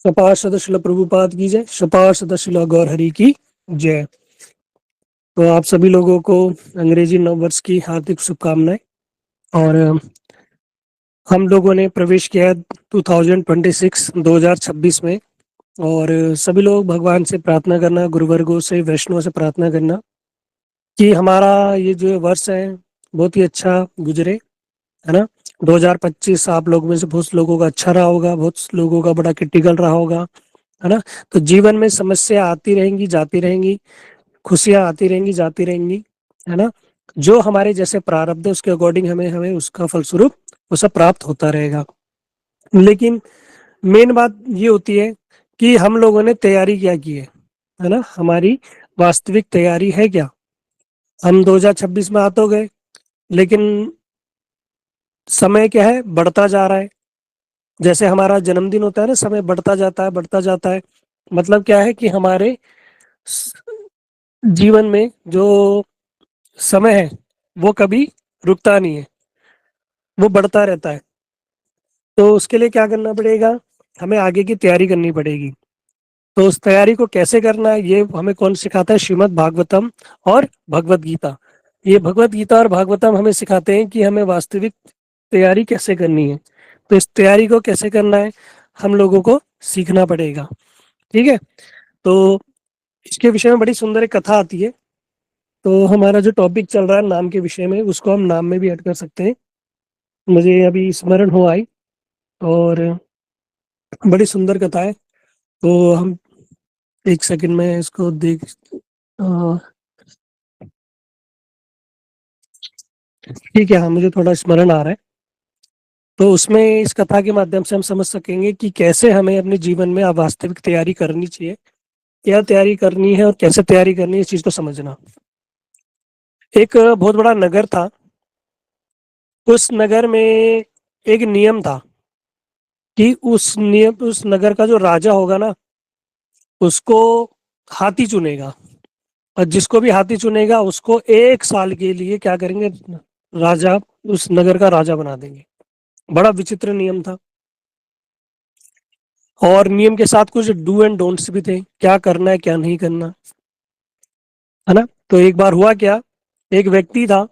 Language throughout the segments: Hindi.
सपा सदशिला प्रभुपाद की जय। सपा सदशिला गौर हरि की जय। तो आप सभी लोगों को अंग्रेजी नव वर्ष की हार्दिक शुभकामनाएं। और हम लोगों ने प्रवेश किया है 2026 में। और सभी लोग भगवान से प्रार्थना करना, गुरुवर्गों से, वैष्णव से प्रार्थना करना कि हमारा ये जो वर्ष है बहुत ही अच्छा गुजरे, है ना। 2025 आप लोगों में से बहुत लोगों का अच्छा रहा होगा, बहुत लोगों का बड़ा क्रिटिकल रहा होगा, है ना। तो जीवन में समस्या आती रहेंगी, जाती रहेंगी, खुशियां आती रहेंगी, जाती रहेंगी, है ना। जो हमारे जैसे प्रारब्ध है उसके अकॉर्डिंग हमें हमें उसका फलस्वरूप वो सब प्राप्त होता रहेगा। लेकिन मेन बात ये होती है कि हम लोगों ने तैयारी क्या की है ना। हमारी वास्तविक तैयारी है क्या। हम 2026 में आ तो गए, लेकिन समय क्या है, बढ़ता जा रहा है। जैसे हमारा जन्मदिन होता है ना, समय बढ़ता जाता है, बढ़ता जाता है। मतलब क्या है कि हमारे जीवन में जो समय है वो कभी रुकता नहीं है, वो बढ़ता रहता है। तो उसके लिए क्या करना पड़ेगा, हमें आगे की तैयारी करनी पड़ेगी। तो उस तैयारी को कैसे करना है ये हमें कौन सिखाता है, श्रीमद् भागवतम और भगवत गीता। ये भगवत गीता और भागवतम हमें सिखाते हैं कि हमें वास्तविक तैयारी कैसे करनी है। तो इस तैयारी को कैसे करना है हम लोगों को सीखना पड़ेगा। ठीक है। तो इसके विषय में बड़ी सुंदर एक कथा आती है। तो हमारा जो टॉपिक चल रहा है नाम के विषय में, उसको हम नाम में भी ऐड कर सकते हैं। मुझे अभी स्मरण हो आई। और बड़ी सुंदर कथा है। तो हम एक सेकंड में इसको देख। ठीक है, हाँ, मुझे थोड़ा स्मरण आ रहा है। तो उसमें इस कथा के माध्यम से हम समझ सकेंगे कि कैसे हमें अपने जीवन में अब वास्तविक तैयारी करनी चाहिए, क्या तैयारी करनी है और कैसे तैयारी करनी है, इस चीज को समझना। एक बहुत बड़ा नगर था। उस नगर में एक नियम था कि उस नगर का जो राजा होगा ना, उसको हाथी चुनेगा। और जिसको भी हाथी चुनेगा उसको 1 साल के लिए क्या करेंगे, राजा, उस नगर का राजा बना देंगे। बड़ा विचित्र नियम था। और नियम के साथ कुछ डू एंड डोंट्स भी थे, क्या करना है क्या नहीं करना, है ना। तो एक बार हुआ क्या, एक व्यक्ति था,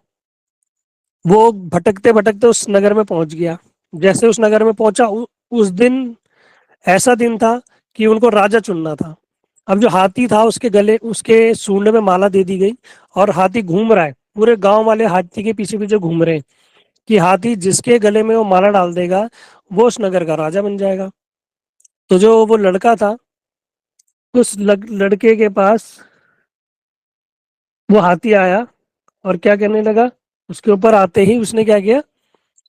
वो भटकते भटकते उस नगर में पहुंच गया। जैसे उस नगर में पहुंचा, उस दिन ऐसा दिन था कि उनको राजा चुनना था। अब जो हाथी था उसके गले, उसके सूंड में माला दे दी गई। और हाथी घूम रहा है, पूरे गांव वाले हाथी के पीछे पीछे घूम रहे हैं कि हाथी जिसके गले में वो माला डाल देगा वो उस नगर का राजा बन जाएगा। तो जो वो लड़का था, उस लड़के के पास वो हाथी आया और क्या करने लगा, उसके ऊपर आते ही उसने क्या किया,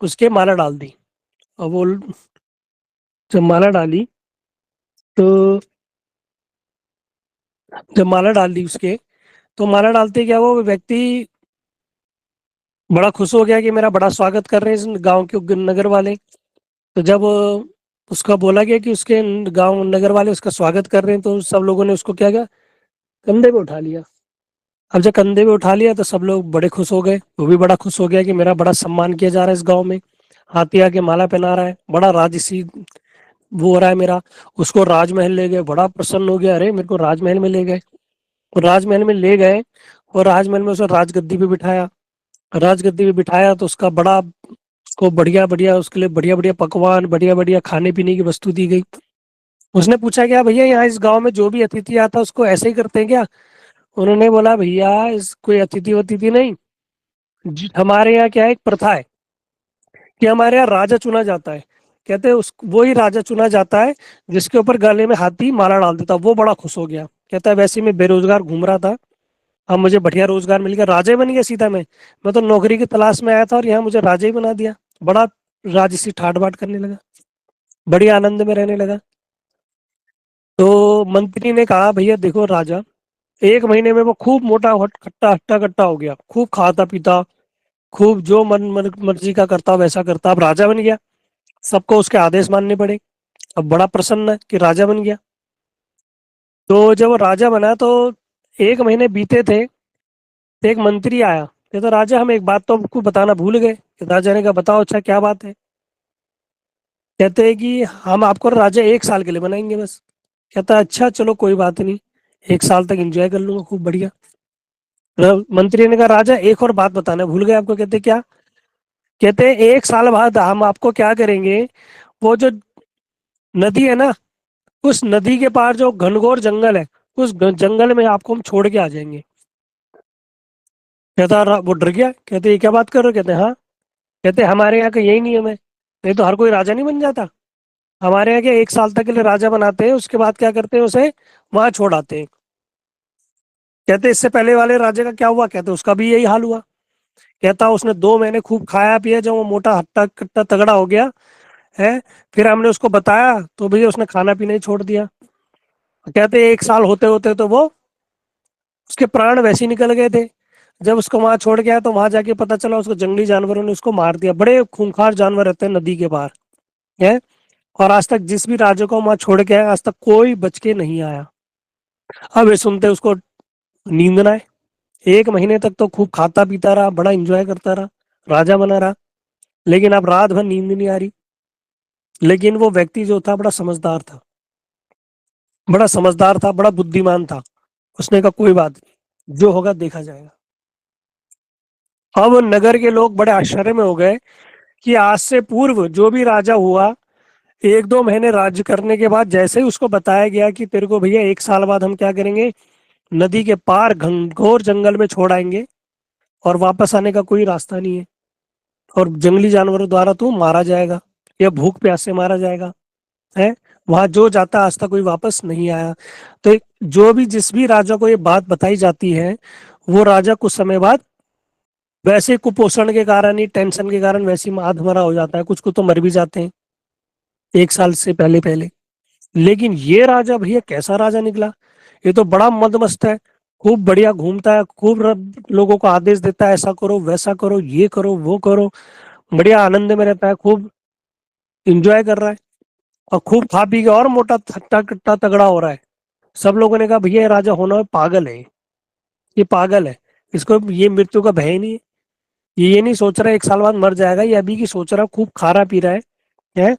उसके माला डाल दी। और वो जब माला डाली, तो जब माला डाल दी उसके, तो माला डालते क्या, वो व्यक्ति बड़ा खुश हो गया कि मेरा बड़ा स्वागत कर रहे हैं इस गांव के नगर वाले। तो जब उसका बोला गया कि उसके गांव नगर वाले उसका स्वागत कर रहे हैं, तो सब लोगों ने उसको क्या किया, कंधे पे उठा लिया। अब जब कंधे पे उठा लिया तो सब लोग बड़े खुश हो गए, वो भी बड़ा खुश हो गया कि मेरा बड़ा सम्मान किया जा रहा है इस गांव में। हाथी आके माला पहना रहा है, बड़ा राजसी वो हो रहा है मेरा। उसको राजमहल ले गए, बड़ा प्रसन्न हो गया, अरे मेरे को राजमहल में ले गए। और राजमहल में ले गए और राजमहल में उसे राजगद्दी पे बिठाया। राजगद्दी पे बिठाया तो उसका बड़ा, उसको बढ़िया बढ़िया, उसके लिए बढ़िया बढ़िया पकवान, बढ़िया बढ़िया खाने पीने की वस्तु दी गई। उसने पूछा क्या भैया, यहाँ इस गांव में जो भी अतिथि आता है उसको ऐसे ही करते हैं क्या। उन्होंने बोला भैया इस कोई अतिथि वतिथि नहीं, हमारे यहाँ क्या है, एक प्रथा है कि हमारे यहाँ राजा चुना जाता है। कहते हैं उस वो ही राजा चुना जाता है जिसके ऊपर गले में हाथी माला डाल देता। वो बड़ा खुश हो गया, कहता है वैसे ही मैं बेरोजगार घूम रहा था, अब मुझे बढ़िया रोजगार मिल गया, राजा ही बन गया सीधा। मैं तो नौकरी की तलाश में आया था और यहाँ मुझे राजा ही बना दिया। बड़ा राजसी ठाट बाट करने लगा, बड़ी आनंद में रहने लगा। तो मंत्री ने कहा भैया देखो राजा, 1 महीने में वो खूब मोटा खट्टा हट्टा कट्टा हो गया, खूब खाता पीता, खूब जो मर्जी का करता वैसा करता, अब राजा बन गया, सबको उसके आदेश मानने पड़े। अब बड़ा प्रसन्न है कि राजा बन गया। तो जब वो राजा बना तो 1 महीने बीते थे, तो एक मंत्री आया, कहता राजा हम एक बात तो आपको बताना भूल गए। राजा ने कहा बताओ, अच्छा क्या बात है। कहते हैं कि हम आपको राजा 1 साल के लिए बनाएंगे बस। कहता है अच्छा चलो कोई बात नहीं, 1 साल तक एंजॉय कर लूंगा खूब बढ़िया। मंत्री ने कहा राजा एक और बात बताना भूल गए आपको। कहते क्या? कहते 1 साल बाद हम आपको क्या करेंगे, वो जो नदी है ना, उस नदी के पार जो घनघोर जंगल है, उस जंगल में आपको हम छोड़ के आ जाएंगे। कहता वो डर गया। कहते ये क्या बात कर रहे हो? कहते हाँ। कहते हमारे यहाँ का यही नियम है, नहीं तो हर कोई राजा नहीं बन जाता। हमारे यहाँ के 1 साल तक के लिए राजा बनाते हैं, उसके बाद क्या करते हैं, उसे वहां छोड़ आते हैं। कहते इससे पहले वाले राजा का क्या हुआ? कहते उसका भी यही हाल हुआ। कहता उसने 2 महीने खूब खाया पिया, जब वो मोटा हट्टा कट्टा तगड़ा हो गया है, फिर हमने उसको बताया तो भैया उसने खाना पीना ही छोड़ दिया। कहते 1 साल होते होते तो वो उसके प्राण वैसे ही निकल गए थे। जब उसको वहां छोड़ गया तो वहां जाके पता चला उसको जंगली जानवरों ने उसको मार दिया। बड़े खूंखार जानवर रहते हैं नदी के पार है। और आज तक जिस भी राजा को वहां छोड़ के आया, आज तक कोई बच के नहीं आया। अब ये सुनते उसको नींद ना आए। 1 महीने तक तो खूब खाता पीता रहा, बड़ा इंजॉय करता रहा, राजा बना रहा। लेकिन अब रात भर नींद नहीं आ रही। लेकिन वो व्यक्ति जो था बड़ा समझदार था, बड़ा समझदार था, बड़ा बुद्धिमान था। उसने कहा कोई बात नहीं, जो होगा देखा जाएगा। अब नगर के लोग बड़े आश्चर्य में हो गए कि आज से पूर्व जो भी राजा हुआ, 1-2 महीने राज्य करने के बाद जैसे ही उसको बताया गया कि तेरे को भैया 1 साल बाद हम क्या करेंगे, नदी के पार घनघोर जंगल में छोड़ आएंगे और वापस आने का कोई रास्ता नहीं है, और जंगली जानवरों द्वारा तू मारा जाएगा या भूख प्यास से मारा जाएगा है। वहां जो जाता आज तक कोई वापस नहीं आया। तो जो भी जिस भी राजा को ये बात बताई जाती है, वो राजा कुछ समय बाद वैसे कुपोषण के कारण ही, टेंशन के कारण वैसे ही आधमरा हो जाता है। कुछ को तो मर भी जाते हैं 1 साल से पहले पहले। लेकिन ये राजा भैया कैसा राजा निकला! ये तो बड़ा मदमस्त है, खूब बढ़िया घूमता है, खूब लोगों को आदेश देता है ऐसा करो वैसा करो ये करो वो करो, बढ़िया आनंद में रहता है, खूब इंजॉय कर रहा है, और खूब खा पी के और मोटा हट्टा कट्टा तगड़ा हो रहा है। सब लोगों ने कहा भैया ये राजा होना है पागल है, ये पागल है, इसको ये मृत्यु का भय ही नहीं है। ये नहीं सोच रहा है 1 साल बाद मर जाएगा, ये अभी की सोच रहा है, खूब खा रहा पी रहा है।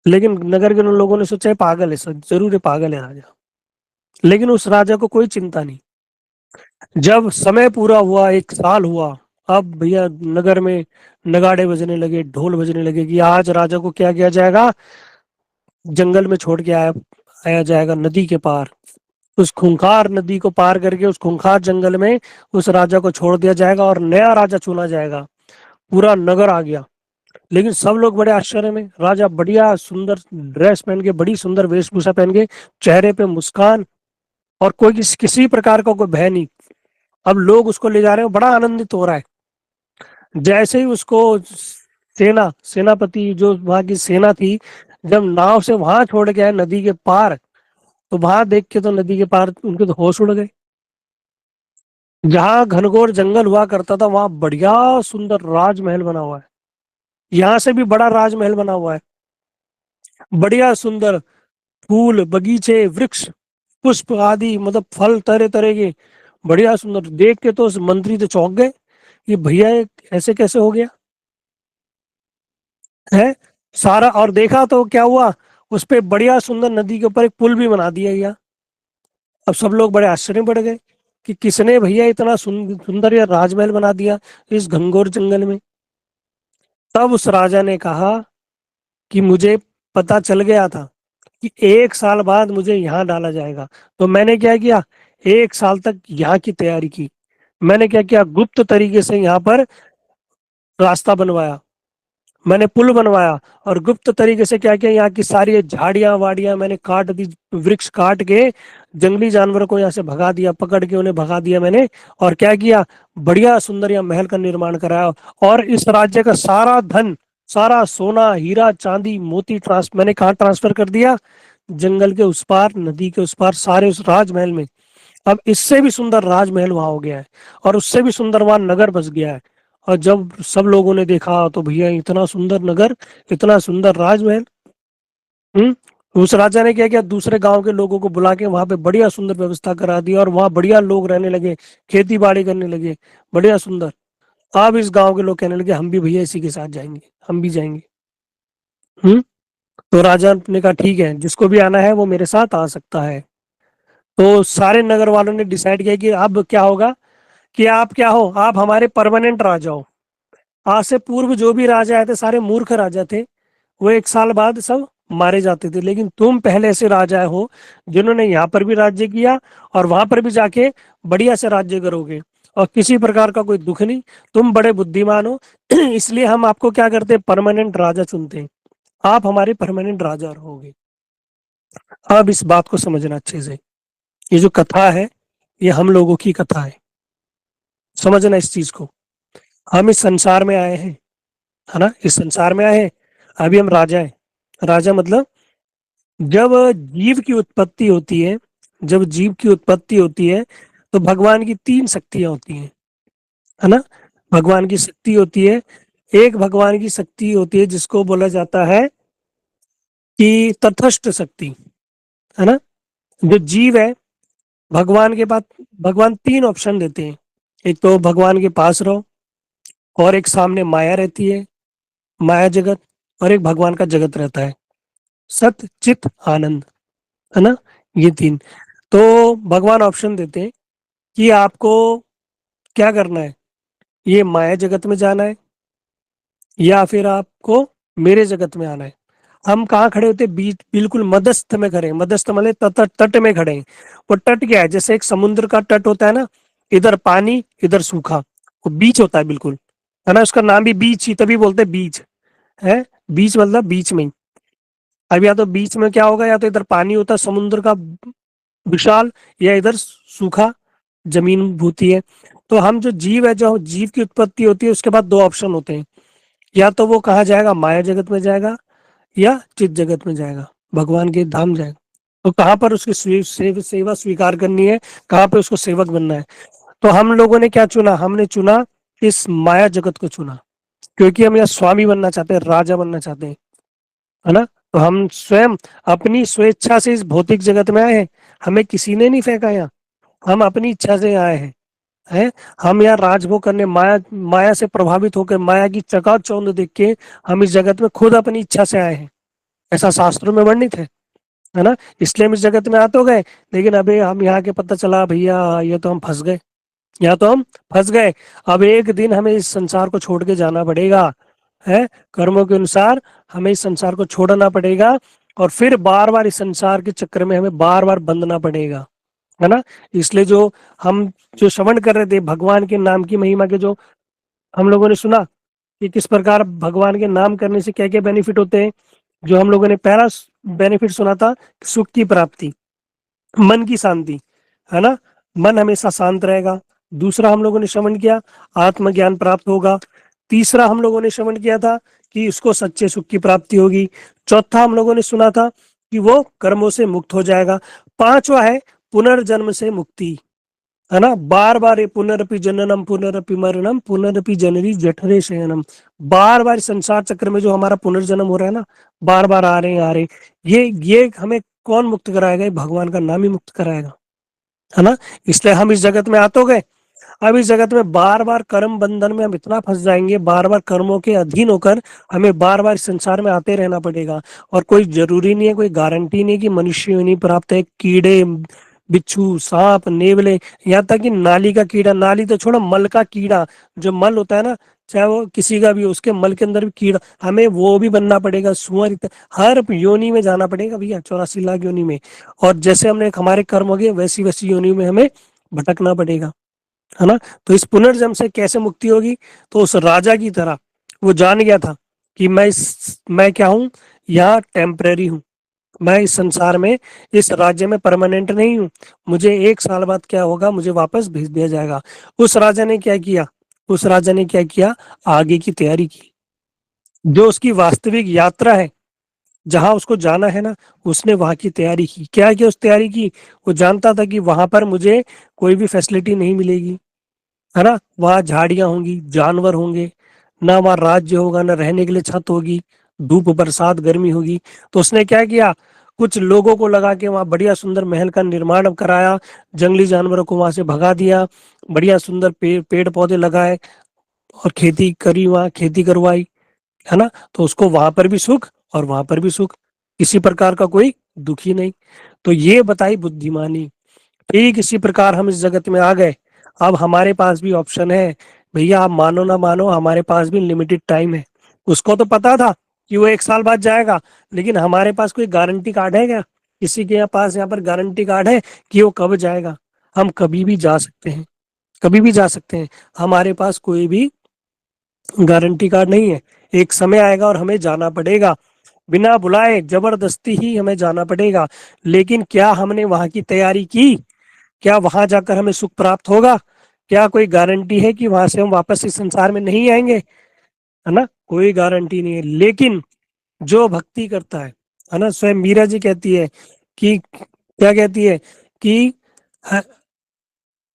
लेकिन नगर के लोगों ने सोचा है पागल है, जरूर है पागल है राजा। लेकिन उस राजा को कोई चिंता नहीं। जब समय पूरा हुआ, 1 साल हुआ, अब भैया नगर में नगाड़े बजने लगे, ढोल बजने लगे कि आज राजा को क्या किया जाएगा, जंगल में छोड़ के आया आया जाएगा नदी के पार। उस खूंखार नदी को पार करके उस खूंखार जंगल में उस राजा को छोड़ दिया जाएगा और नया राजा चुना जाएगा। पूरा नगर आ गया। लेकिन सब लोग बड़े आश्चर्य में, राजा बढ़िया सुंदर ड्रेस पहन के, बड़ी सुंदर वेशभूषा पहन के, चेहरे पे मुस्कान, और कोई किसी प्रकार का कोई भय नहीं। अब लोग उसको ले जा रहे हैं, बड़ा आनंदित हो रहा है। जैसे ही उसको सेनापति जो वहां की सेना थी, जब नाव से वहां छोड़ के आए नदी के पार, तो वहां देख के तो नदी के पार उनके तो होश उड़ गए। जहाँ घनघोर जंगल हुआ करता था वहां बढ़िया सुंदर राजमहल बना हुआ है। यहाँ से भी बड़ा राजमहल बना हुआ है, बढ़िया सुंदर फूल बगीचे वृक्ष पुष्प आदि, मतलब फल तरह तरह के, बढ़िया सुंदर। देख के तो उस मंत्री तो चौंक गए, ये भैया ये ऐसे कैसे हो गया है सारा। और देखा तो क्या हुआ, उस पे बढ़िया सुंदर नदी के ऊपर एक पुल भी बना दिया गया। अब सब लोग बड़े आश्चर्य में पड़ गए कि किसने भैया इतना सुंदर या राजमहल बना दिया इस घनघोर जंगल में। तब उस राजा ने कहा कि मुझे पता चल गया था कि 1 साल बाद मुझे यहाँ डाला जाएगा। तो मैंने क्या किया, 1 साल तक यहाँ की तैयारी की। मैंने क्या किया, गुप्त तरीके से यहाँ पर रास्ता बनवाया, मैंने पुल बनवाया, और गुप्त तरीके से क्या किया, यहाँ की सारी झाड़ियां वाड़ियां मैंने काट दी, वृक्ष काट के जंगली जानवरों को यहाँ से भगा दिया, पकड़ के उन्हें भगा दिया मैंने। और क्या किया, बढ़िया सुंदर यहाँ महल का निर्माण कराया। और इस राज्य का सारा धन, सारा सोना हीरा चांदी मोती मैंने कहाँ ट्रांसफर कर दिया, जंगल के उस पार नदी के उस पार सारे उस राजमहल में। अब इससे भी सुंदर राजमहल वहां हो गया है, और उससे भी सुंदर वहां नगर बस गया है। और जब सब लोगों ने देखा तो भैया इतना सुंदर नगर, इतना सुंदर राजमहल। उस राजा ने क्या किया, दूसरे गांव के लोगों को बुला के वहां पे बढ़िया सुंदर व्यवस्था करा दी, और वहां बढ़िया लोग रहने लगे, खेती बाड़ी करने लगे, बढ़िया सुंदर। अब इस गांव के लोग कहने लगे हम भी भैया इसी के साथ जाएंगे, हम भी जाएंगे। हम्म। तो राजा ने कहा ठीक है, जिसको भी आना है वो मेरे साथ आ सकता है। तो सारे नगर वालों ने डिसाइड किया कि अब क्या होगा, कि आप क्या हो, आप हमारे परमानेंट राजा हो। आज से पूर्व जो भी राजा आए थे सारे मूर्ख राजा थे, वो 1 साल बाद सब मारे जाते थे। लेकिन तुम पहले ऐसे राजा हो जिन्होंने यहाँ पर भी राज्य किया और वहां पर भी जाके बढ़िया से राज्य करोगे, और किसी प्रकार का कोई दुख नहीं। तुम बड़े बुद्धिमान हो इसलिए हम आपको क्या करते हैं, परमानेंट राजा चुनते हैं। आप हमारे परमानेंट राजा रहोगे। अब इस बात को समझना अच्छे से, ये जो कथा है ये हम लोगों की कथा है। समझना इस चीज को। हम इस संसार में आए हैं, है ना, इस संसार में आए हैं। अभी हम राजा हैं। राजा मतलब जब जीव की उत्पत्ति होती है, जब जीव की उत्पत्ति होती है तो भगवान की 3 शक्तियां होती हैं, है ना। भगवान की शक्ति होती है, एक भगवान की शक्ति होती है जिसको बोला जाता है कि तटस्थ शक्ति, है ना। जो जीव है, भगवान के पास भगवान 3 ऑप्शन देते हैं। एक तो भगवान के पास रहो, और एक सामने माया रहती है, माया जगत, और एक भगवान का जगत रहता है, सत चित आनंद, है ना। ये 3। तो भगवान ऑप्शन देते हैं कि आपको क्या करना है, ये माया जगत में जाना है या फिर आपको मेरे जगत में आना है। हम कहाँ खड़े होते हैं, बीच बिल्कुल मध्यस्थ में खड़े हैं। मध्यस्थ मतलब तट तट में खड़े हैं। वो तट क्या है, जैसे एक समुद्र का तट होता है ना, इधर पानी इधर सूखा, वो बीच होता है बिल्कुल, है ना। उसका नाम भी बीच ही तभी बोलते हैं बीच है। बीच मतलब बीच में ही। अब या तो बीच में क्या होगा, या तो इधर पानी होता है समुद्र का विशाल, या इधर सूखा जमीन भूती है। तो हम जो जीव है, जो जीव की उत्पत्ति होती है उसके बाद 2 ऑप्शन होते हैं, या तो वो कहाँ जाएगा, माया जगत में जाएगा, या चित जगत में जाएगा, भगवान के धाम जाएगा। तो कहाँ पर उसकी सेवा स्वीकार करनी है, कहाँ पे उसको सेवक बनना है। तो हम लोगों ने क्या चुना, हमने चुना इस माया जगत को चुना, क्योंकि हम यहाँ स्वामी बनना चाहते हैं, राजा बनना चाहते हैं, है ना। तो हम स्वयं अपनी स्वेच्छा से इस भौतिक जगत में आए हैं। हमें किसी ने नहीं फेंका यहाँ, हम अपनी इच्छा से आए हैं। हैं, हम यहाँ राजभोग करने, माया माया से प्रभावित होकर, माया की चकाचौंध देख के हम इस जगत में खुद अपनी इच्छा से आए हैं। ऐसा शास्त्रों में वर्णित है ना। इसलिए हम इस जगत में आ तो गए, लेकिन अभी हम यहाँ के पता चला भैया ये तो हम फंस गए, यहाँ तो हम फंस गए। अब एक दिन हमें इस संसार को छोड़ के जाना पड़ेगा, है। कर्मों के अनुसार हमें इस संसार को छोड़ना पड़ेगा, और फिर बार बार इस संसार के चक्कर में हमें बार बार बंधना पड़ेगा, है ना। इसलिए जो हम जो श्रवण कर रहे थे भगवान के नाम की महिमा के, जो हम लोगों ने सुना कि किस प्रकार भगवान के नाम करने से क्या क्या बेनिफिट होते हैं। जो हम लोगों ने पहला बेनिफिट सुना था, सुख की प्राप्ति, मन की शांति, है ना। मन हमेशा शांत रहेगा। दूसरा हम लोगों ने श्रवण किया, आत्मज्ञान प्राप्त होगा। तीसरा हम लोगों ने श्रवण किया था कि उसको सच्चे सुख की प्राप्ति होगी। चौथा हम लोगों ने सुना था कि वो कर्मों से मुक्त हो जाएगा। पांचवा है पुनर्जन्म से मुक्ति, है ना। बार बार ये पुनरपि जननम पुनरपि मरणम पुनरपि जननी जठरे शयनम, बार बार संसार चक्र में जो हमारा पुनर्जन्म हो रहा है ना, बार बार आ रहे हैं आ रहे हैं। ये हमें कौन मुक्त कराएगा, ये भगवान का नाम ही मुक्त कराएगा, है ना। इसलिए हम इस जगत में आ तो गए। अब इस जगत में बार बार कर्म बंधन में हम इतना फंस जाएंगे, बार बार कर्मों के अधीन होकर हमें बार बार संसार में आते रहना पड़ेगा। और कोई जरूरी नहीं है, कोई गारंटी नहीं कि मनुष्य योनि प्राप्त है। कीड़े, बिच्छू, सांप, नेवले, यहाँ तक कि नाली का कीड़ा, नाली तो छोड़ो, मल का कीड़ा, जो मल होता है ना, चाहे वो किसी का भी हो, उसके मल के अंदर भी कीड़ा, हमें वो भी बनना पड़ेगा। सुअर हर योनि में जाना पड़ेगा भैया, 84 लाख योनि में। और जैसे हमने हमारे कर्म हो गए, वैसी वैसी योनि में हमें भटकना पड़ेगा, है ना। तो इस पुनर्जन्म से कैसे मुक्ति होगी, तो उस राजा की तरह वो जान गया था कि मैं क्या हूँ, यहाँ टेम्परेरी हूँ। मैं इस संसार में, इस राज्य में परमानेंट नहीं हूँ। मुझे 1 साल बाद क्या होगा, मुझे वापस भेज दिया जाएगा। उस राजा ने क्या किया, उस राजा ने क्या किया, आगे की तैयारी की। जो उसकी वास्तविक यात्रा है, जहां उसको जाना है ना, उसने वहां की तैयारी की। क्या किया, उस तैयारी की। वो जानता था कि वहां पर मुझे कोई भी फैसिलिटी नहीं मिलेगी, है ना। वहां झाड़ियां होंगी, जानवर होंगे, ना वहां राज्य होगा, ना रहने के लिए छत होगी, धूप बरसात गर्मी होगी। तो उसने क्या किया, कुछ लोगों को लगा के वहां बढ़िया सुंदर महल का निर्माण कराया, जंगली जानवरों को वहां से भगा दिया, बढ़िया सुंदर पेड़ पौधे लगाए, और खेती करी, वहां खेती करवाई, है ना। तो उसको वहां पर भी सुख और वहां पर भी सुख, किसी प्रकार का कोई दुखी नहीं। तो ये बताई बुद्धिमानी। ठीक इसी प्रकार हम इस जगत में आ गए। अब हमारे पास भी ऑप्शन है। भैया आप मानो ना मानो, हमारे पास भी लिमिटेड टाइम है। उसको तो पता था कि वो 1 साल बाद जाएगा, लेकिन हमारे पास कोई गारंटी कार्ड है क्या? किसी के पास यहाँ पर गारंटी कार्ड है कि वो कब जाएगा? हम कभी भी जा सकते हैं, कभी भी जा सकते हैं। हमारे पास कोई भी गारंटी कार्ड नहीं है। एक समय आएगा और हमें जाना पड़ेगा, बिना बुलाए जबरदस्ती ही हमें जाना पड़ेगा। लेकिन क्या हमने वहां की तैयारी की? क्या वहां जाकर हमें सुख प्राप्त होगा? क्या कोई गारंटी है कि वहां से हम वापस इस संसार में नहीं आएंगे? है ना, कोई गारंटी नहीं है। लेकिन जो भक्ति करता है ना, स्वयं मीरा जी कहती है कि, क्या कहती है कि ह-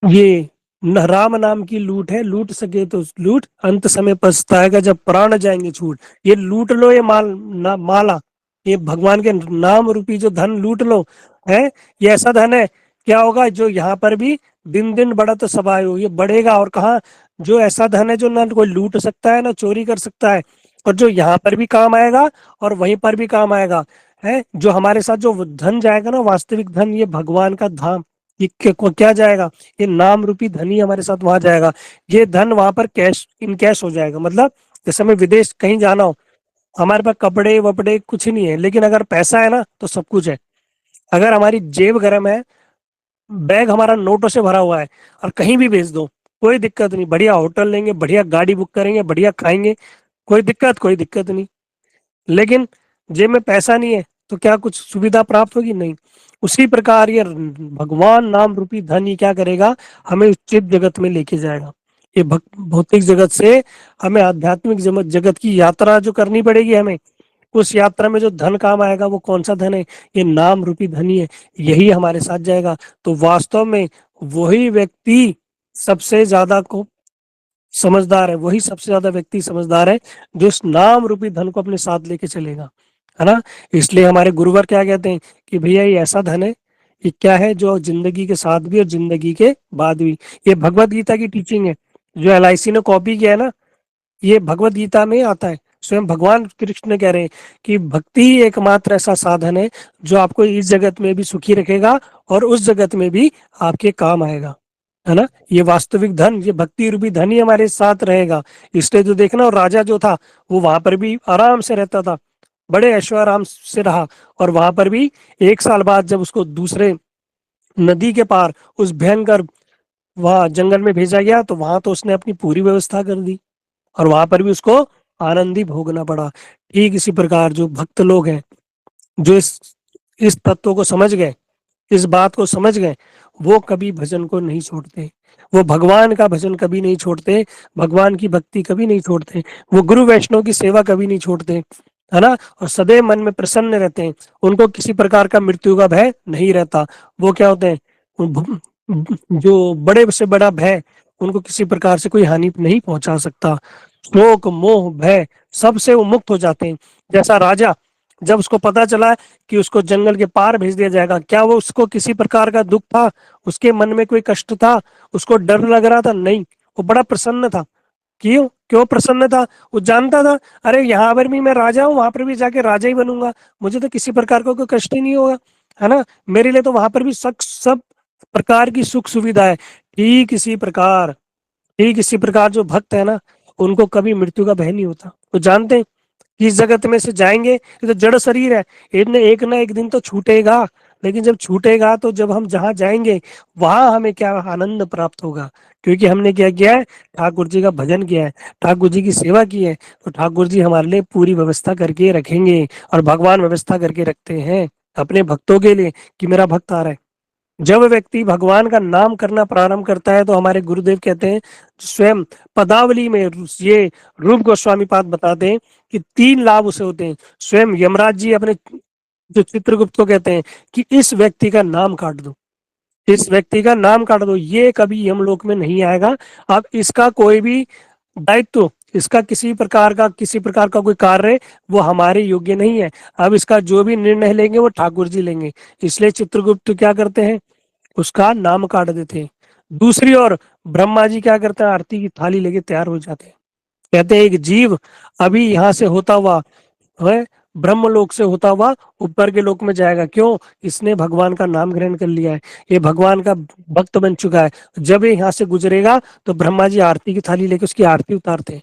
ये राम नाम की लूट है, लूट सके तो लूट, अंत समय पछताएगा जब प्राण जाएंगे छूट। ये लूट लो, ये माला, ये भगवान के नाम रूपी जो धन लूट लो, है ये ऐसा धन है। क्या होगा? जो यहाँ पर भी दिन दिन बढ़ा तो सबाय हो, ये बढ़ेगा। और कहाँ? जो ऐसा धन है जो ना कोई लूट सकता है ना चोरी कर सकता है, और जो यहाँ पर भी काम आएगा और वहीं पर भी काम आएगा, है जो हमारे साथ जो धन जाएगा ना, वास्तविक धन, ये भगवान का धाम, ये क्या जाएगा? ये नाम रूपी धन ही हमारे साथ वहां जाएगा। ये धन वहां पर कैश इन कैश हो जाएगा। मतलब जैसे हमें विदेश कहीं जाना हो, हमारे पास कपड़े वपड़े कुछ नहीं है, लेकिन अगर पैसा है ना तो सब कुछ है। अगर हमारी जेब गर्म है, बैग हमारा नोटों से भरा हुआ है, और कहीं भी भेज दो, कोई दिक्कत नहीं। बढ़िया होटल लेंगे, बढ़िया गाड़ी बुक करेंगे, बढ़िया खाएंगे, कोई दिक्कत नहीं। लेकिन जेब में पैसा नहीं है तो क्या कुछ सुविधा प्राप्त होगी? नहीं। उसी प्रकार ये भगवान नाम रूपी धन ही क्या करेगा? हमें उच्चित जगत में लेके जाएगा। ये भौतिक जगत से हमें आध्यात्मिक जगत की यात्रा जो करनी पड़ेगी हमें, उस यात्रा में जो धन काम आएगा वो कौन सा धन है? ये नाम रूपी धन ही है। यही हमारे साथ जाएगा। तो वास्तव में वही व्यक्ति सबसे ज्यादा को समझदार है, वही सबसे ज्यादा व्यक्ति समझदार है जो इस नाम रूपी धन को अपने साथ लेके चलेगा, है ना। इसलिए हमारे गुरुवर क्या कहते हैं कि भैया ये ऐसा धन है, ये क्या है, जो जिंदगी के साथ भी और जिंदगी के बाद भी। ये भगवत गीता की टीचिंग है। जो एलआईसी ने कॉपी किया है ना, ये भगवत गीता में आता है। स्वयं भगवान कृष्ण कह रहे हैं कि भक्ति ही एकमात्र ऐसा साधन है जो आपको इस जगत में भी सुखी रखेगा और उस जगत में भी आपके काम आएगा, है ना। ये वास्तविक धन, ये भक्ति रूपी धन ही हमारे साथ रहेगा। इसलिए जो देखना, और राजा जो था वो वहां पर भी आराम से रहता था, बड़े ऐशो आराम से रहा। और वहां पर भी 1 साल बाद जब उसको दूसरे नदी के पार उस भयंकर वहां जंगल में भेजा गया, तो वहां तो उसने अपनी पूरी व्यवस्था कर दी, और वहां पर भी उसको आनंद ही भोगना पड़ा। ठीक इसी प्रकार जो भक्त लोग हैं, जो इस तत्व को समझ गए, इस बात को समझ गए, वो कभी भजन को नहीं छोड़ते। वो भगवान का भजन कभी नहीं छोड़ते, भगवान की भक्ति कभी नहीं छोड़ते, वो गुरु वैष्णव की सेवा कभी नहीं छोड़ते, है ना। और सदैव मन में प्रसन्न रहते हैं। उनको किसी प्रकार का मृत्यु का भय नहीं रहता। वो क्या होते हैं? जो बड़े से बड़ा भय, उनको किसी प्रकार से कोई हानि नहीं पहुंचा सकता। शोक मोह भय सबसे वो मुक्त हो जाते हैं। जैसा राजा, जब उसको पता चला कि उसको जंगल के पार भेज दिया जाएगा, क्या वो उसको किसी प्रकार का दुख था? उसके मन में कोई कष्ट था? उसको डर लग रहा था? नहीं, वो बड़ा प्रसन्न था। क्यों क्यों प्रसन्न था? वो जानता था, अरे यहाँ पर भी मैं राजा हूँ, वहां पर भी जाके राजा ही बनूंगा, मुझे तो किसी प्रकार का कोई कष्ट ही नहीं होगा, है ना। मेरे लिए तो वहां पर भी सब प्रकार की सुख सुविधा है। ठीक इसी प्रकार, ठीक इसी प्रकार जो भक्त है ना, उनको कभी मृत्यु का भय नहीं होता। वो जानते हैं कि इस जगत में से जाएंगे, ये तो जड़ शरीर है, एक ना एक दिन तो छूटेगा। लेकिन जब छूटेगा तो जब हम जहाँ जाएंगे, वहां हमें क्या आनंद प्राप्त होगा? क्योंकि हमने क्या किया है? ठाकुर जी का भजन किया है, ठाकुर जी की सेवा की है। तो ठाकुर जी हमारे लिए पूरी व्यवस्था करके रखेंगे। और भगवान व्यवस्था करके रखते हैं अपने भक्तों के लिए कि मेरा भक्त आ रहा है। जब व्यक्ति भगवान का नाम करना प्रारंभ करता है, तो हमारे गुरुदेव कहते हैं, स्वयं पदावली में ये रूप गोस्वामी पाद बताते हैं कि 3 लाभ उसे होते हैं। स्वयं यमराज जी अपने जो चित्रगुप्त को कहते हैं कि इस व्यक्ति का नाम काट दो, इस व्यक्ति का नाम काट दो, ये कभी यमलोक में नहीं आएगा। अब इसका कोई भी दायित्व, इसका किसी प्रकार का कोई कार्य वो हमारे योग्य नहीं है। अब इसका जो भी निर्णय लेंगे वो ठाकुर जी लेंगे। इसलिए चित्रगुप्त क्या करते हैं? उसका नाम काट देते हैं। दूसरी ओर ब्रह्मा जी क्या करते हैं? आरती की थाली लेके तैयार हो जाते हैं। कहते हैं एक जीव अभी यहाँ से होता हुआ है, ब्रह्मलोक से होता हुआ ऊपर के लोक में जाएगा। क्यों? इसने भगवान का नाम ग्रहण कर लिया है, ये भगवान का भक्त बन चुका है। जब ये यहाँ से गुजरेगा तो ब्रह्मा जी आरती की थाली लेके उसकी आरती उतारते हैं।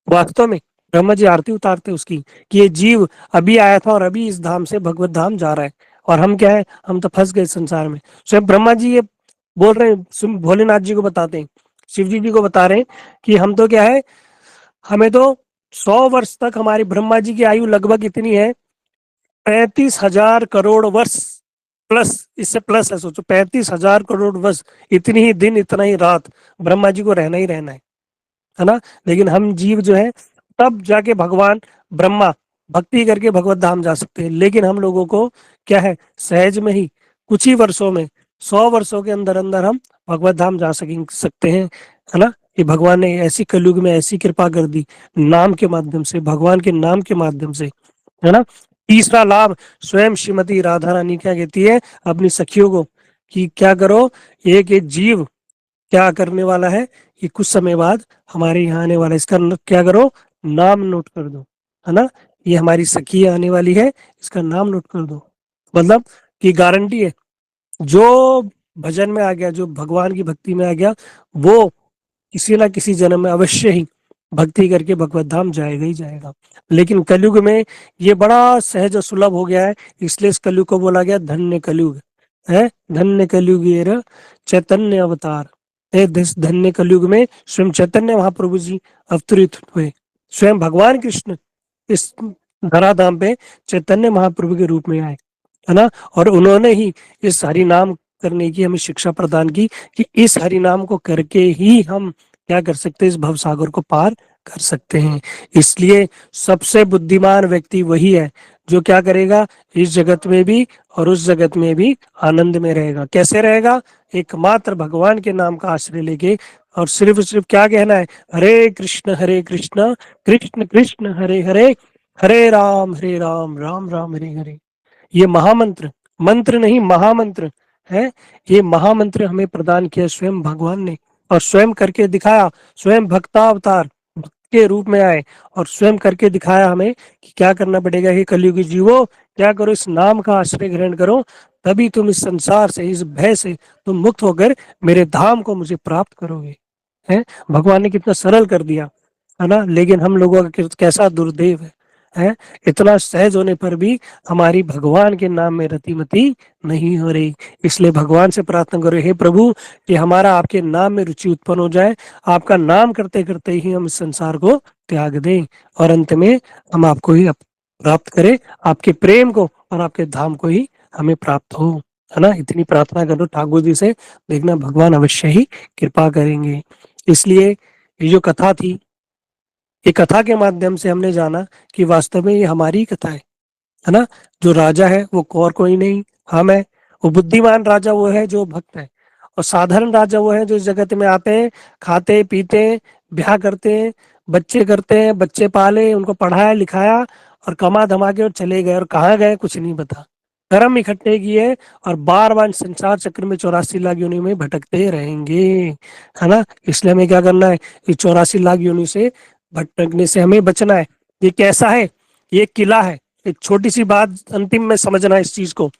वास्तव में ब्रह्मा जी आरती उतारते उसकी, कि ये जीव अभी आया था और अभी इस धाम से भगवत धाम जा रहा है, और हम क्या है, हम तो फंस गए संसार में। स्वयं ब्रह्मा जी ये बोल रहे हैं, भोलेनाथ जी को बताते हैं, शिव जी को बता रहे हैं कि हम तो क्या है, हमें तो 100 वर्ष तक, हमारी ब्रह्मा जी की आयु लगभग इतनी है, 35,000 करोड़ वर्ष प्लस, इससे प्लस है, सोचो 35,000 करोड़ वर्ष, इतनी ही दिन इतना ही रात ब्रह्मा जी को रहना ही रहना है ना। लेकिन हम जीव जो है, तब जाके भगवान ब्रह्मा भक्ति करके भगवत धाम जा सकते हैं। लेकिन हम लोगों को क्या है, सहज में ही कुछ ही वर्षों में, 100 वर्षों के अंदर अंदर हम भगवत धाम जा सकते हैं, है ना। ये भगवान ने ऐसी कलयुग में ऐसी कृपा कर दी, नाम के माध्यम से, भगवान के नाम के माध्यम से, है ना। तीसरा लाभ, स्वयं श्रीमती राधा रानी क्या कहती है अपनी सखियों को, कि क्या करो, एक एक जीव क्या करने वाला है, कि कुछ समय बाद हमारे यहाँ आने वाला है, इसका क्या करो, नाम नोट कर दो, है ना। ये हमारी सखी आने वाली है, इसका नाम नोट कर दो। मतलब कि गारंटी है, जो भजन में आ गया, जो भगवान की भक्ति में आ गया, वो किसी ना किसी जन्म में अवश्य ही भक्ति करके भगवत धाम जाएगा ही जाएगा। लेकिन कलयुग में ये बड़ा सहज और सुलभ हो गया है, इसलिए इस कलयुग को बोला गया धन्य कलयुग है। धन्य कलयुग ये चैतन्य अवतार है। धन्य कलयुग में स्वयं चैतन्य महाप्रभु जी अवतरित हुए, स्वयं भगवान कृष्ण इस धराधाम पे चैतन्य महाप्रभु के रूप में आए, है ना। और उन्होंने ही इस हरि नाम करने की हमें शिक्षा प्रदान की, कि इस हरि नाम को करके ही हम क्या कर सकते हैं, इस भवसागर को पार कर सकते हैं। इसलिए सबसे बुद्धिमान व्यक्ति वही है जो क्या करेगा, इस जगत में भी और उस जगत में भी आनंद में रहेगा। कैसे रहेगा? एकमात्र भगवान के नाम का आश्रय लेके, और सिर्फ सिर्फ क्या कहना है, हरे कृष्ण कृष्ण कृष्ण हरे हरे, हरे राम राम राम हरे हरे। ये महामंत्र, मंत्र नहीं महामंत्र है। ये महामंत्र हमें प्रदान किया स्वयं भगवान ने, और स्वयं करके दिखाया। स्वयं भक्तावतार भक्त के रूप में आए और स्वयं करके दिखाया हमें कि क्या करना पड़ेगा। हे कलयुगी जीवो, क्या करो, इस नाम का आश्रय ग्रहण करो, तभी तुम इस संसार से, इस भय से तुम मुक्त होकर मेरे धाम को, मुझे प्राप्त करोगे। है, भगवान ने कितना सरल कर दिया, है ना। लेकिन हम लोगों का कैसा दुर्दैव है, इतना सहज होने पर भी हमारी भगवान के नाम में रतिमती नहीं हो रही। इसलिए भगवान से प्रार्थना करो, हे प्रभु, कि हमारा आपके नाम में रुचि उत्पन्न हो जाए, आपका नाम करते करते ही हम इस संसार को त्याग दें, और अंत में हम आपको ही प्राप्त करें, आपके प्रेम को और आपके धाम को ही हमें प्राप्त हो, है ना। इतनी प्रार्थना करो ठाकुर जी से, देखना भगवान अवश्य ही कृपा करेंगे। इसलिए ये जो कथा थी, ये कथा के माध्यम से हमने जाना कि वास्तव में ये हमारी कथा है ना। जो राजा है वो और कोई नहीं, हम है। वो बुद्धिमान राजा वो है जो भक्त है, और साधारण राजा वो है जो इस जगत में आते हैं, खाते पीते हैं, ब्याह करते हैं, बच्चे करते हैं, बच्चे पाले, उनको पढ़ाया लिखाया और कमा धमा के और चले गए, और कहाँ गए कुछ नहीं पता। कर्म इकट्ठे किए और बार बार संसार चक्र में 84 लाख योनि में भटकते रहेंगे, है ना। इसलिए हमें क्या करना है, इस 84 लाख योनि से भटकने से हमें बचना है। ये कैसा है? ये किला है। एक छोटी सी बात अंतिम में समझना इस चीज को,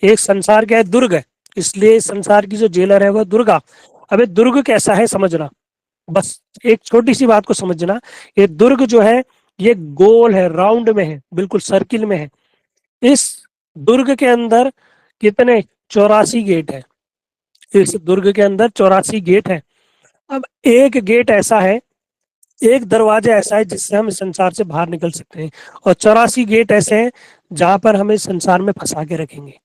एक संसार क्या है, दुर्ग है। इसलिए संसार की जो जेलर है वो दुर्गा। अबे दुर्ग कैसा है समझना, बस एक छोटी सी बात को समझना। ये दुर्ग जो है, ये गोल है, राउंड में है, बिल्कुल सर्किल में है। इस दुर्ग के अंदर कितने, 84 गेट है। इस दुर्ग के अंदर 84 गेट है। अब एक गेट ऐसा है, एक दरवाजा ऐसा है जिससे हम इस संसार से बाहर निकल सकते हैं, और 84 गेट ऐसे हैं जहां पर हमें संसार में फंसा के रखेंगे।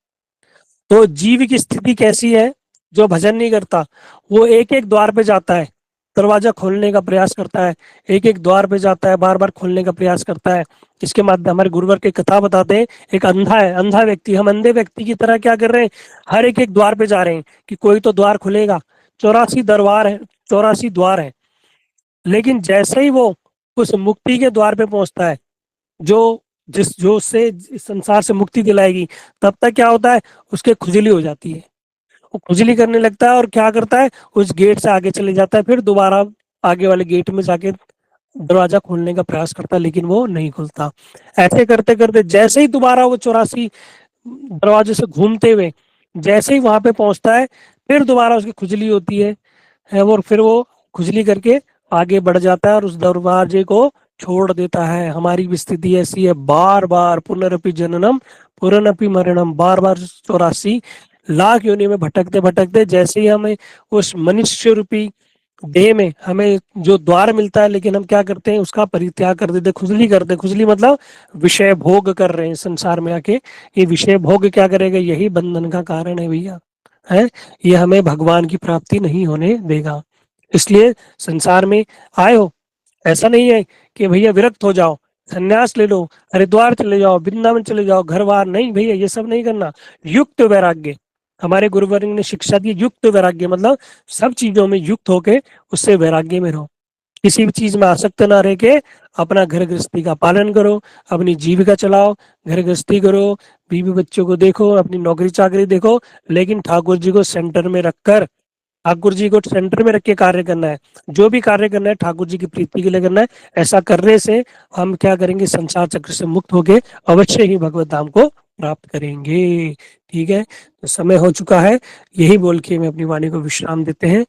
तो जीव की स्थिति कैसी है? जो भजन नहीं करता वो एक एक द्वार पे जाता है, दरवाजा खोलने का प्रयास करता है, एक एक द्वार पे जाता है, बार बार खोलने का प्रयास करता है। इसके माध्यम हमारे गुरुवर की कथा बताते हैं, एक अंधा है, अंधा व्यक्ति, हम अंधे व्यक्ति की तरह क्या कर रहे हैं, हर एक एक द्वार पे जा रहे हैं कि कोई तो द्वार खुलेगा। 84 दरबार है, 84 द्वार है। लेकिन जैसे ही वो उस मुक्ति के द्वार पे पहुंचता है, जो जो उससे इस संसार से मुक्ति दिलाएगी, तब तक क्या होता है, उसके खुजली हो जाती है। वो खुजली करने लगता है और क्या करता है, उस गेट से आगे चले जाता है, फिर दोबारा आगे वाले गेट में जाके दरवाजा खोलने का प्रयास करता, लेकिन वो नहीं खुलता। ऐसे करते करते जैसे ही दोबारा वो 84 दरवाजे से घूमते हुए जैसे ही वहां पे पहुंचता है, फिर दोबारा उसकी खुजली होती है, और फिर वो खुजली करके आगे बढ़ जाता है और उस दरवाजे को छोड़ देता है। हमारी भी स्थिति ऐसी है, बार बार पुनरपि जननम पुनरपि मरणम, बार बार 84 लाख योनि में भटकते भटकते जैसे ही हमें उस मनुष्य रूपी देह में हमें जो द्वार मिलता है, लेकिन हम क्या करते हैं, उसका परित्याग कर देते, खुजली करते। खुजली मतलब विषय भोग कर रहे हैं संसार में आके। ये विषय भोग क्या करेगा, यही बंधन का कारण है भैया, है। ये हमें भगवान की प्राप्ति नहीं होने देगा। इसलिए संसार में आए हो, ऐसा नहीं है कि भैया विरक्त हो जाओ, संन्यास ले लो, हरिद्वार चले जाओ, वृंदावन चले जाओ, घर बार नहीं भैया, ये सब नहीं करना। युक्त वैराग्य, हमारे गुरुवर्ग ने शिक्षा दी, युक्त वैराग्य मतलब सब चीजों में युक्त होके उससे वैराग्य में रहो। किसी भी चीज में आसक्त ना रह के अपना घर गृहस्थी का पालन करो, अपनी जीविका चलाओ, घर गृहस्थी करो, बीवी बच्चों को देखो, अपनी नौकरी चाकरी देखो, लेकिन ठाकुर जी को सेंटर में रखकर, ठाकुर जी को सेंटर में रख के कार्य करना है। जो भी कार्य करना है ठाकुर जी की प्रीति के लिए करना है। ऐसा करने से हम क्या करेंगे, संसार चक्र से मुक्त होके अवश्य ही भगवत धाम को प्राप्त करेंगे। ठीक है, तो समय हो चुका है, यही बोल के मैं अपनी वाणी को विश्राम देते हैं।